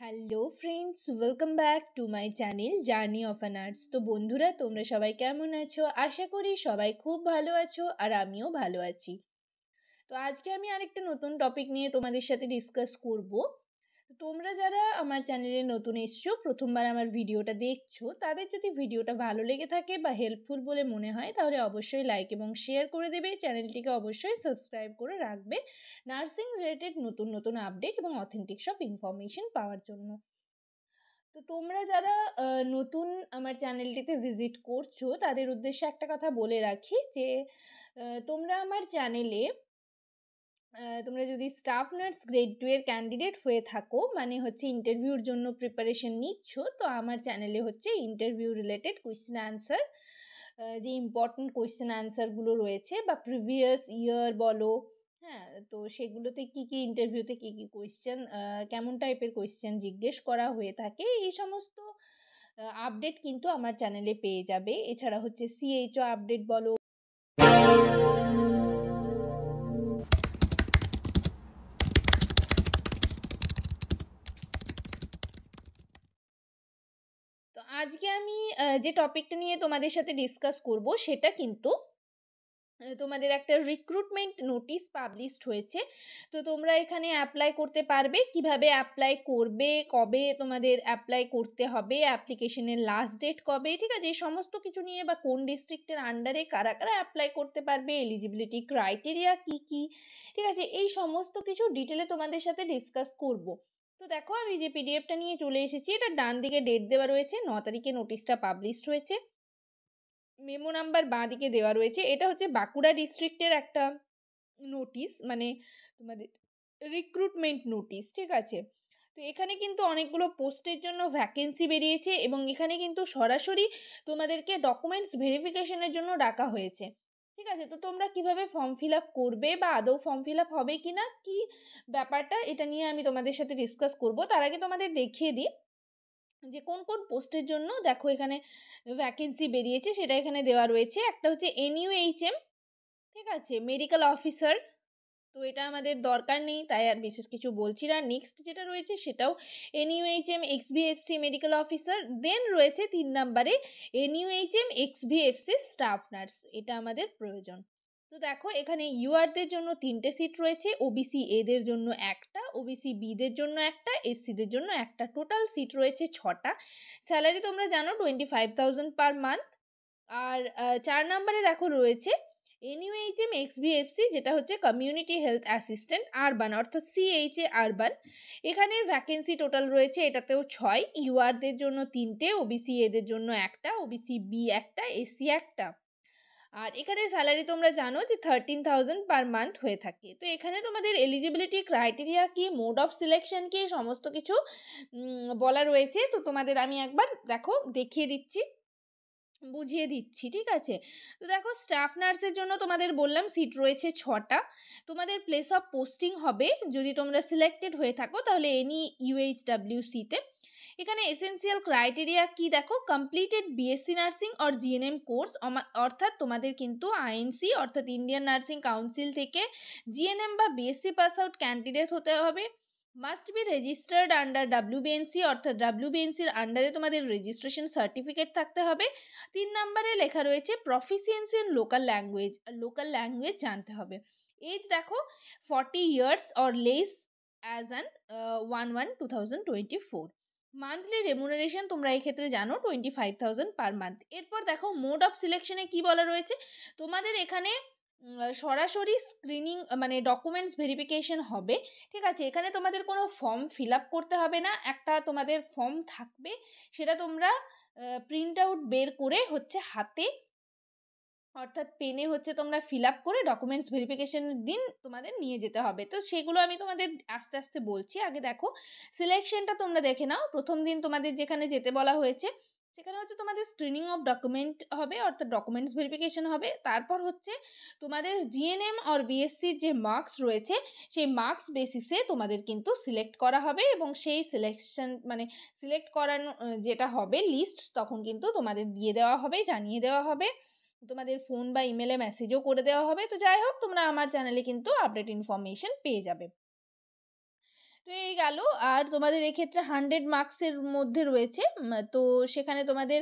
Hello friends, welcome back to my channel journey of an arts. তো বন্ধুরা, তোমরা সবাই কেমন আছো? আশা করি সবাই খুব ভালো আছো আর আমিও ভালো আছি। তো আজকে আমি আরেকটা নতুন টপিক নিয়ে তোমাদের সাথে ডিসকাস করব। তো তোমরা যারা আমার চ্যানেলে নতুন এসছো, প্রথমবার আমার ভিডিওটা দেখছো, তাদের যদি ভিডিওটা ভালো লেগে থাকে বা হেল্পফুল বলে মনে হয় তাহলে অবশ্যই লাইক এবং শেয়ার করে দেবে। চ্যানেলটিকে অবশ্যই সাবস্ক্রাইব করে রাখবে নার্সিং রিলেটেড নতুন নতুন আপডেট এবং অথেন্টিক সব ইনফরমেশন পাওয়ার জন্য। তো তোমরা যারা নতুন আমার চ্যানেলটিতে ভিজিট করছো তাদের উদ্দেশ্যে একটা কথা বলে রাখি যে তোমরা আমার চ্যানেলে তোমরা যদি স্টাফ নার্স গ্রেড 2 এর ক্যান্ডিডেট হয়ে থাকো, মানে হচ্ছে ইন্টারভিউর জন্য প্রিপারেশন নিচ্ছ, তো আমার চ্যানেলে হচ্ছে ইন্টারভিউ রিলেটেড কোয়েশ্চেন অ্যান্সার, যে ইম্পর্টেন্ট কোয়েশ্চেন অ্যান্সারগুলো রয়েছে বা প্রিভিয়াস ইয়ার বলো, হ্যাঁ, তো সেগুলোতে কি কি ইন্টারভিউতে কি কি কোয়েশ্চেন, কেমন টাইপের কোয়েশ্চেন জিজ্ঞেস করা হয়ে থাকে, এই সমস্ত আপডেট কিন্তু আমার চ্যানেলে পেয়ে যাবে। এছাড়া হচ্ছে সিএইচও আপডেট বলো। তো আজকে আমি যে টপিকটা নিয়ে তোমাদের সাথে ডিসকাস করব সেটা কিন্তু তোমাদের একটা রিক্রুটমেন্ট নোটিশ পাবলিশড হয়েছে। তো তোমরা এখানে অ্যাপ্লাই করতে পারবে। কিভাবে অ্যাপ্লাই করবে, কবে তোমাদের অ্যাপ্লাই করতে হবে, অ্যাপ্লিকেশনের লাস্ট ডেট কবে, ঠিক আছে, এই সমস্ত কিছু নিয়ে, বা কোন ডিস্ট্রিক্টের আন্ডারে কারা কারা অ্যাপ্লাই করতে পারবে, এলিজিবিলিটি ক্রাইটেরিয়া কি কি, ঠিক আছে, এই সমস্ত কিছু ডিটেলে তোমাদের সাথে ডিসকাস করব। তো দেখো, আমি যে পিডিএফটা নিয়ে চলে এসেছি, এটা ডান দিকে ডেট দেওয়া রয়েছে, 9 তারিখে নোটিশটা পাবলিশড হয়েছে। মেমো নাম্বার বাঁ দিকে দেওয়া রয়েছে। এটা হচ্ছে বাঁকুড়া ডিস্ট্রিক্টের একটা নোটিশ, মানে তোমাদের রিক্রুটমেন্ট নোটিশ, ঠিক আছে। তো এখানে কিন্তু অনেকগুলো পোস্টের জন্য ভ্যাকেন্সি বেরিয়েছে এবং এখানে কিন্তু সরাসরি তোমাদেরকে ডকুমেন্টস ভেরিফিকেশনের জন্য ডাকা হয়েছে, ঠিক আছে। তো তোমরা কিভাবে ফর্ম ফিল আপ করবে বা আদৌ ফর্ম ফিল আপ হবে কি না, কি ব্যাপারটা, এটা নিয়ে আমি তোমাদের সাথে ডিসকাস করব। তার আগে তোমাদের দেখিয়ে দিই যে কোন কোন পোস্টের জন্য দেখো এখানে ভ্যাকেন্সি বেরিয়েছে, সেটা এখানে দেওয়া রয়েছে। একটা হচ্ছে NUHM, ঠিক আছে, মেডিকেল অফিসার। তো এটা আমাদের দরকার নেই, তাই আর বিশেষ কিছু বলছি না। নেক্সট যেটা রয়েছে সেটাও NUHM XVFC মেডিকেল অফিসার। দেন রয়েছে 3 নম্বরে NUHM XVFC স্টাফ নার্স, এটা আমাদের প্রয়োজন। তো দেখো, এখানে ইউআরদের জন্য 3টে সিট রয়েছে, ওবিসি এদের জন্য একটা, ওবিসি বিদের জন্য একটা, এসসিদের জন্য একটা, টোটাল সিট রয়েছে 6টা। স্যালারি তোমরা জানো 25,000 পার মান্থ। আর 4 নম্বরে দেখো রয়েছে NUHM XVFC, যেটা হচ্ছে কমিউনিটি হেলথ অ্যাসিস্ট্যান্ট আরবান, অর্থাৎ CHA আরবান। এখানে ভ্যাকেন্সি টোটাল রয়েছে এটাতেও 6, ইউআরদের জন্য 3টে, ওবিসি এদের জন্য একটা, ওবিসি বি একটা, এসসি একটা। আর এখানে স্যালারি তোমরা জানো যে 13,000 পার মান্থ হয়ে থাকে। তো এখানে তোমাদের এলিজিবিলিটি ক্রাইটেরিয়া কি, মোড অফ সিলেকশন কি, সমস্ত কিছু বলা রয়েছে। তো তোমাদের আমি একবার দেখো দেখিয়ে দিচ্ছি, বুঝিয়ে দিচ্ছি, ঠিক আছে। তো দেখো, স্টাফ নার্সের জন্য তোমাদের বললাম সিট রয়েছে 6টা। তোমাদের প্লেস অফ পোস্টিং হবে, যদি তোমরা সিলেক্টেড হয়ে থাকো তাহলে UHWC-তে। এখানে এসেনশিয়াল ক্রাইটেরিয়া কি দেখো, completed BSc nursing or GNM course, অর্থাৎ তোমাদের কিন্তু আইএনসি অর্থাৎ ইন্ডিয়ান নার্সিং কাউন্সিল থেকে জিএনএম বা বিএসসি পাস আউট ক্যান্ডিডেট হতে হবে। Must be registered under WBNC, অর্থাৎ ডাব্লিউবিএনসির আন্ডারে তোমাদের রেজিস্ট্রেশন সার্টিফিকেট থাকতে হবে। 3 নম্বরে লেখা রয়েছে proficiency in local language, local language জানতে হবে। এজ দেখো 40 years or less as an 1/1/2024। Monthly remuneration তোমরা এই ক্ষেত্রে জানো 25,000 পার মান্থ। এরপর দেখো মোড অফ সিলেকশনে কি বলা রয়েছে, তোমাদের এখানে সরাসরি স্ক্রিনিং, মানে ডকুমেন্টস ভেরিফিকেশন হবে, ঠিক আছে। এখানে তোমাদের কোনো ফর্ম ফিল আপ করতে হবে না, একটা তোমাদের ফর্ম থাকবে, সেটা তোমরা প্রিন্ট আউট বের করে হচ্ছে হাতে, অর্থাৎ পেনে হচ্ছে তোমরা ফিল আপ করে ডকুমেন্টস ভেরিফিকেশনের দিন তোমাদের নিয়ে যেতে হবে। তো সেগুলো আমি তোমাদের আস্তে আস্তে বলছি। আগে দেখো সিলেকশনটা তোমরা দেখে নাও। প্রথম দিন তোমাদের যেখানে যেতে বলা হয়েছে সেখানে হচ্ছে তোমাদের স্ক্রিনিং অফ ডকুমেন্ট হবে, অর্থাৎ ডকুমেন্টস ভেরিফিকেশন হবে। তারপর হচ্ছে তোমাদের জিএনএম আর বিএসসির যে মার্কস রয়েছে সেই মার্কস বেসিসে তোমাদের কিন্তু সিলেক্ট করা হবে, এবং সেই সিলেকশন মানে সিলেক্ট করানো যেটা হবে লিস্ট, তখন কিন্তু তোমাদের দিয়ে দেওয়া হবে, জানিয়ে দেওয়া হবে, তোমাদের ফোন বা ইমেলে মেসেজও করে দেওয়া হবে। তো যাই হোক, তোমরা আমার চ্যানেলে কিন্তু আপডেট ইনফরমেশন পেয়ে যাবে। তো এই গেল। আর তোমাদের এক্ষেত্রে 100 মার্কসের মধ্যে রয়েছে। তো সেখানে তোমাদের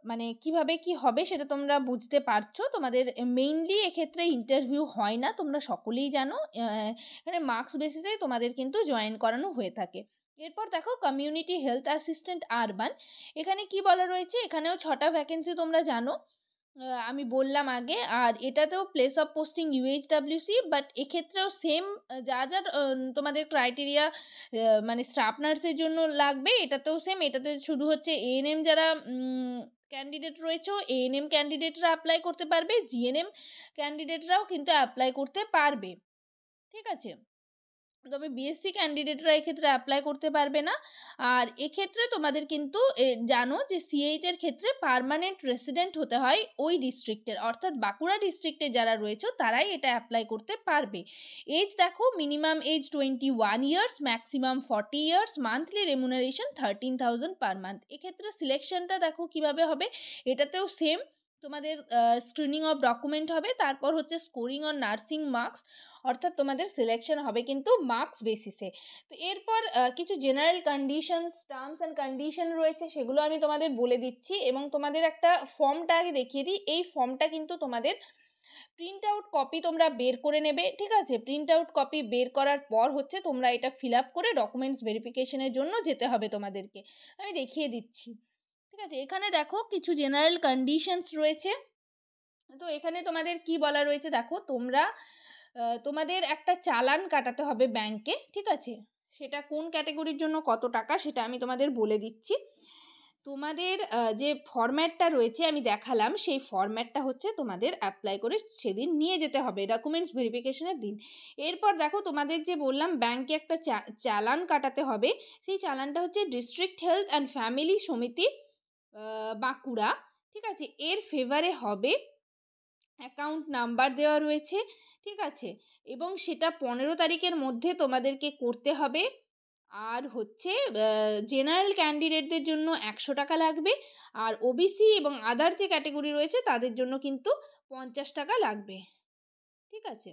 মানে কিভাবে কি হবে সেটা তোমরা বুঝতে পারছো। তোমাদের মেইনলি এক্ষেত্রে ইন্টারভিউ হয় না, তোমরা সকলেই জানো। এখানে মার্কস বেসিসে তোমাদের কিন্তু জয়েন করানো হয়ে থাকে। এরপর দেখো কমিউনিটি হেলথ অ্যাসিস্ট্যান্ট আরবান। এখানে কি বলা রয়েছে, এখানেও 6টা ভ্যাকেন্সি তোমরা জানো, আমি বললাম আগে। আর এটাতেও প্লেস অফ পোস্টিং ইউএইচডব্লিউসি, বাট এক্ষেত্রেও সেম যা যা তোমাদের ক্রাইটেরিয়া মানে স্টাফ নার্সের জন্য লাগবে, এটাতেও সেম। এটাতে শুধু হচ্ছে এএনএম যারা ক্যান্ডিডেট রয়েছে, এএনএম ক্যান্ডিডেটরা অ্যাপ্লাই করতে পারবে, জিএনএম ক্যান্ডিডেটরাও কিন্তু অ্যাপ্লাই করতে পারবে, ঠিক আছে। তবে বিএসসি ক্যান্ডিডেটরা এক্ষেত্রে অ্যাপ্লাই করতে পারবে না। আর এক্ষেত্রে তোমাদের কিন্তু জানো যে সিএইচ এর ক্ষেত্রে পার্মানেন্ট রেসিডেন্ট হতে হয় ওই ডিস্ট্রিক্টের, অর্থাৎ বাঁকুড়া ডিস্ট্রিক্টে যারা রয়েছে তারাই এটা অ্যাপ্লাই করতে পারবে। এজ দেখো, minimum age 21 years, maximum 40 years, monthly remuneration 13,000 per month. এক্ষেত্রে সিলেকশনটা দেখো কিভাবে হবে, এটাতেও সেম। তোমাদের স্ক্রিনিং অফ ডকুমেন্ট হবে, তারপর হচ্ছে স্কোরিং অন নার্সিং মার্কস, অর্থাৎ তোমাদের সিলেকশন হবে কিন্তু মার্কস বেসিসে। তো এরপর কিছু general conditions, terms and condition রয়েছে, সেগুলো আমি তোমাদের বলে দিচ্ছি। এবং তোমাদের একটা ফর্মটা আগে দেখিয়ে দিই। এই ফর্মটা কিন্তু তোমাদের প্রিন্ট আউট কপি তোমরা বের করে নেবে, ঠিক আছে। প্রিন্ট আউট কপি বের করার পর হচ্ছে তোমরা এটা ফিল আপ করে ডকুমেন্টস ভেরিফিকেশনের জন্য যেতে হবে তোমাদেরকে। আমি দেখিয়ে দিচ্ছি, ঠিক আছে। এখানে দেখো কিছু জেনারেল কন্ডিশনস রয়েছে। তো এখানে তোমাদের কি বলা রয়েছে দেখো, তোমরা তোমাদের একটা চালান কাটাতে হবে ব্যাংকে, ঠিক আছে। সেটা কোন ক্যাটাগরির জন্য কত টাকা সেটা আমি তোমাদের বলে দিচ্ছি। তোমাদের যে ফরম্যাটটা রয়েছে আমি দেখালাম, সেই ফরম্যাটটা হচ্ছে তোমাদের অ্যাপ্লাই করে সেদিন নিয়ে যেতে হবে ডকুমেন্টস ভেরিফিকেশনের দিন। এরপর দেখো তোমাদের যে বললাম ব্যাংকে একটা চালান কাটাতে হবে, সেই চালানটা হচ্ছে ডিস্ট্রিক্ট হেলথ অ্যান্ড ফ্যামিলি সমিতি বাঁকুড়া, ঠিক আছে। এর ফেভারে হবে, অ্যাকাউন্ট নাম্বার দেওয়া রয়েছে, ঠিক আছে। এবং সেটা 15 তারিখের মধ্যে তোমাদেরকে করতে হবে। আর হচ্ছে জেনারেল ক্যান্ডিডেটদের জন্য 100 টাকা লাগবে, আর ওবিসি এবং আদার যে ক্যাটেগরি রয়েছে তাদের জন্য কিন্তু 50 টাকা লাগবে, ঠিক আছে।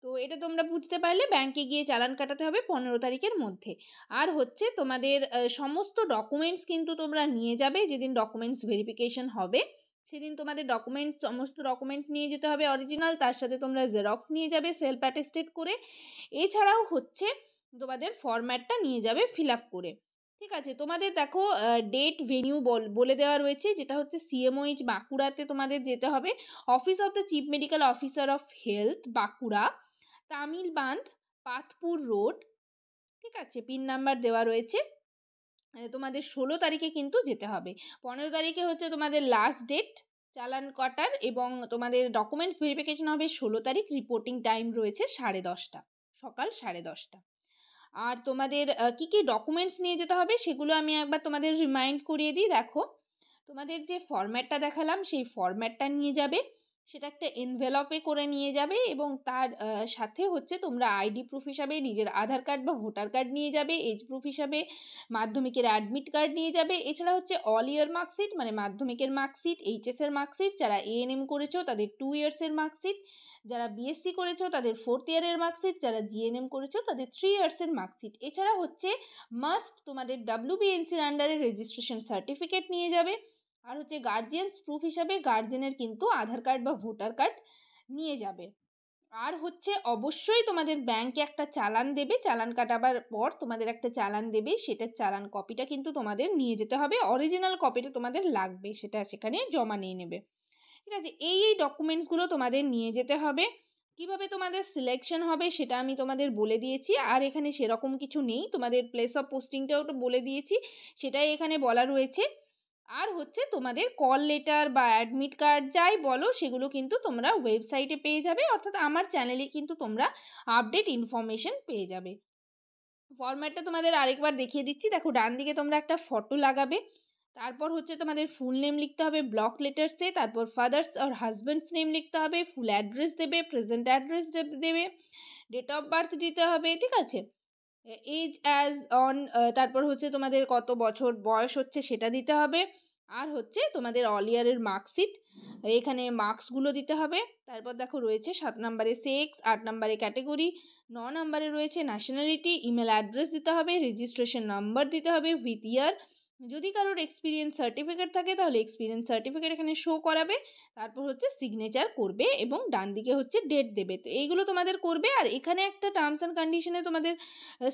তো এটা তোমরা বুঝতে পারলে, ব্যাংকে গিয়ে চালান কাটাতে হবে 15 তারিখের মধ্যে। আর হচ্ছে তোমাদের সমস্ত ডকুমেন্টস কিন্তু তোমরা নিয়ে যাবে যেদিন ডকুমেন্টস ভেরিফিকেশন হবে, সেদিন তোমাদের সমস্ত ডকুমেন্টস নিয়ে যেতে হবে অরিজিনাল, তার সাথে তোমরা জেরক্স নিয়ে যাবে সেলফ অ্যাটেস্টেড করে। এছাড়াও হচ্ছে তোমাদের ফরম্যাটটা নিয়ে যাবে ফিল আপ করে, ঠিক আছে। তোমাদের দেখো ডেট ভেনিউ বলে দেওয়া রয়েছে, যেটা হচ্ছে সিএমওএইচ বাঁকুড়াতে তোমাদের যেতে হবে। Office of the chief medical officer of health Bankura, Tamilbandh, Patpur road, ঠিক আছে। পিন নাম্বার দেওয়া রয়েছে। তোমাদের 16 তারিখে কিন্তু যেতে হবে। 15 তারিখে হচ্ছে তোমাদের লাস্ট ডেট চালান কাটার, এবং তোমাদের ডকুমেন্টস ভেরিফিকেশন হবে 16 তারিখ। রিপোর্টিং টাইম রয়েছে 10:30, সকাল 10:30। আর তোমাদের কি কি ডকুমেন্টস নিয়ে যেতে হবে সেগুলো আমি একবার তোমাদের রিমাইন্ড করিয়ে দিই। দেখো, তোমাদের যে ফরম্যাটটা দেখালাম সেই ফরম্যাটটা নিয়ে যাবে, সেটা একটা এনভেলপে করে নিয়ে যাবে, এবং তার সাথে হচ্ছে তোমরা আইডি প্রুফ হিসাবে নিজের আধার কার্ড বা ভোটার কার্ড নিয়ে যাবে, এজ প্রুফ হিসাবে মাধ্যমিকের অ্যাডমিট কার্ড নিয়ে যাবে। এছাড়া হচ্ছে অল ইয়ার মার্কশিট, মানে মাধ্যমিকের মার্কশিট, এইচএসের মার্কশিট, যারা এএনএম করেছো তাদের 2 ইয়ার্সের মার্কশিট, যারা বিএসসি করেছো তাদের 4th ইয়ারের মার্কশিট, যারা জিএনএম করেছো তাদের 3 ইয়ার্সের মার্কশিট। এছাড়া হচ্ছে মাস্ট তোমাদের ডাব্লিউবিএনসির আন্ডারে রেজিস্ট্রেশন সার্টিফিকেট নিয়ে যাবে। আর হচ্ছে গার্জিয়ানস প্রুফ হিসাবে গার্জেনের কিন্তু আধার কার্ড বা ভোটার কার্ড নিয়ে যাবে। আর হচ্ছে অবশ্যই তোমাদের ব্যাংকে একটা চালান দেবে, চালান কাটাবার পর তোমাদের একটা চালান দেবে, সেটার চালান কপিটা কিন্তু তোমাদের নিয়ে যেতে হবে, অরিজিনাল কপিটা তোমাদের লাগবে, সেটা সেখানে জমা নিয়ে নেবে, ঠিক আছে। এই ডকুমেন্টসগুলো তোমাদের নিয়ে যেতে হবে। কিভাবে তোমাদের সিলেকশন হবে সেটা আমি তোমাদের বলে দিয়েছি, আর এখানে সেরকম কিছু নেই। তোমাদের প্লেস অফ পোস্টিংটাও তো বলে দিয়েছি, সেটাই এখানে বলা রয়েছে। আর হচ্ছে তোমাদের কল লেটার বা অ্যাডমিট কার্ড যাই বলো সেগুলো কিন্তু তোমরা ওয়েবসাইটে পেয়ে যাবে, অর্থাৎ আমার চ্যানেলে কিন্তু তোমরা আপডেট ইনফরমেশন পেয়ে যাবে। ফরম্যাটটা তোমাদের আরেকবার দেখিয়ে দিচ্ছি। দেখো, ডান দিকে তোমরা একটা ফটো লাগাবে, তারপর হচ্ছে তোমাদের ফুল নেম লিখতে হবে ব্লক লেটার্সে, তারপর ফাদার্স আর হাজব্যান্ডস নেম লিখতে হবে, ফুল অ্যাড্রেস দেবে, প্রেজেন্ট অ্যাড্রেস দেবে, ডেট অফ বার্থ দিতে হবে, ঠিক আছে। এজ অ্যাজ অন, তারপর হচ্ছে তোমাদের কত বছর বয়স হচ্ছে সেটা দিতে হবে। আর হচ্ছে তোমাদের অল ইয়ারের মার্কশিট, এখানে মার্কসগুলো দিতে হবে। তারপর দেখো রয়েছে 7 নম্বরে সেক্স, 8 নম্বরে ক্যাটেগরি, নাম্বারে রয়েছে ন্যাশনালিটি, ইমেল অ্যাড্রেস দিতে হবে, রেজিস্ট্রেশন নাম্বার দিতে হবে উইথ ইয়ার। যদি কারোর এক্সপিরিয়েন্স সার্টিফিকেট থাকে তাহলে এক্সপিরিয়েন্স সার্টিফিকেট এখানে শো করাবে। তারপর হচ্ছে সিগনেচার করবে এবং ডান দিকে হচ্ছে ডেট দেবে। তো এইগুলো তোমাদের করবে। আর এখানে একটা টার্মস অ্যান্ড কন্ডিশনে তোমাদের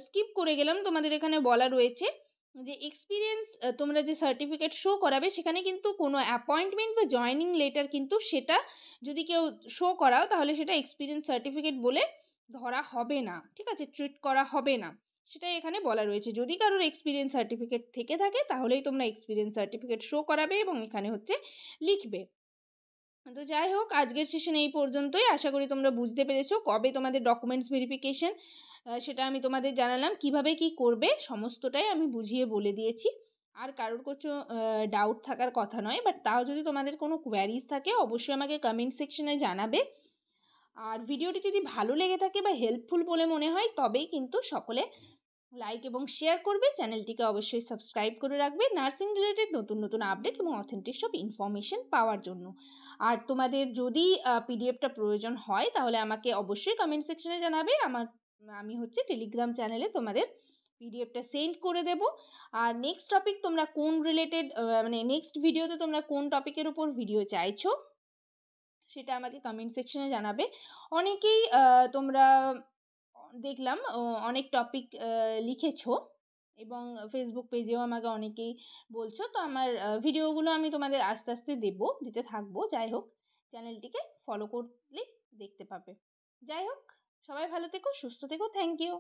স্কিপ করে গেলাম, তোমাদের এখানে বলা রয়েছে যে এক্সপিরিয়েন্স তোমরা যে সার্টিফিকেট শো করাবে সেখানে কিন্তু কোনো অ্যাপয়েন্টমেন্ট বা জয়েনিং লেটার কিন্তু সেটা যদি কেউ শো করাও তাহলে সেটা এক্সপিরিয়েন্স সার্টিফিকেট বলে ধরা হবে না, ঠিক আছে, ট্রিট করা হবে না, সেটাই এখানে বলা রয়েছে। যদি কারোর এক্সপিরিয়েন্স সার্টিফিকেট থেকে থাকে তাহলেই তোমরা এক্সপিরিয়েন্স সার্টিফিকেট শো করাবে এবং এখানে হচ্ছে লিখবে। তো যাই হোক, আজকের সেশন এই পর্যন্তই। আশা করি তোমরা বুঝতে পেরেছো কবে তোমাদের ডকুমেন্টস ভেরিফিকেশন সেটা আমি তোমাদের জানালাম, কিভাবে কি করবে সমস্তটাই আমি বুঝিয়ে বলে দিয়েছি। আর কারোর কিছু ডাউট থাকার কথা নয়, বাট তাও যদি তোমাদের কোনো কোয়ারিজ থাকে অবশ্যই আমাকে কমেন্ট সেকশনে জানাবে। আর ভিডিওটি যদি ভালো লেগে থাকে বা হেল্পফুল বলে মনে হয় তবেই কিন্তু সকলে লাইক এবং শেয়ার করবে। চ্যানেলটিকে অবশ্যই সাবস্ক্রাইব করে রাখবে নার্সিং রিলেটেড নতুন নতুন আপডেট এবং অথেন্টিক সব ইনফরমেশন পাওয়ার জন্য। আর তোমাদের যদি পিডিএফটা প্রয়োজন হয় তাহলে আমাকে অবশ্যই কমেন্ট সেকশনে জানাবে। আমি হচ্ছে টেলিগ্রাম চ্যানেলে তোমাদের পিডিএফটা সেন্ড করে দেব। আর নেক্সট টপিক তোমরা কোন রিলেটেড মানে নেক্সট ভিডিওতে তোমরা কোন টপিকের উপর ভিডিও চাইছো সেটা আমাকে কমেন্ট সেকশনে জানাবে। অনেকেই তোমরা দেখলাম অনেক টপিক লিখেছো এবং ফেসবুক পেজেও আমাকে অনেকেই বলছো। তো আমার ভিডিওগুলো আমি তোমাদের আস্তে আস্তে দিতে থাকবো। যাই হোক, চ্যানেলটিকে ফলো করলে দেখতে পাবে। যাই হোক, সবাই ভালো থেকো, সুস্থ থেকো। Thank you.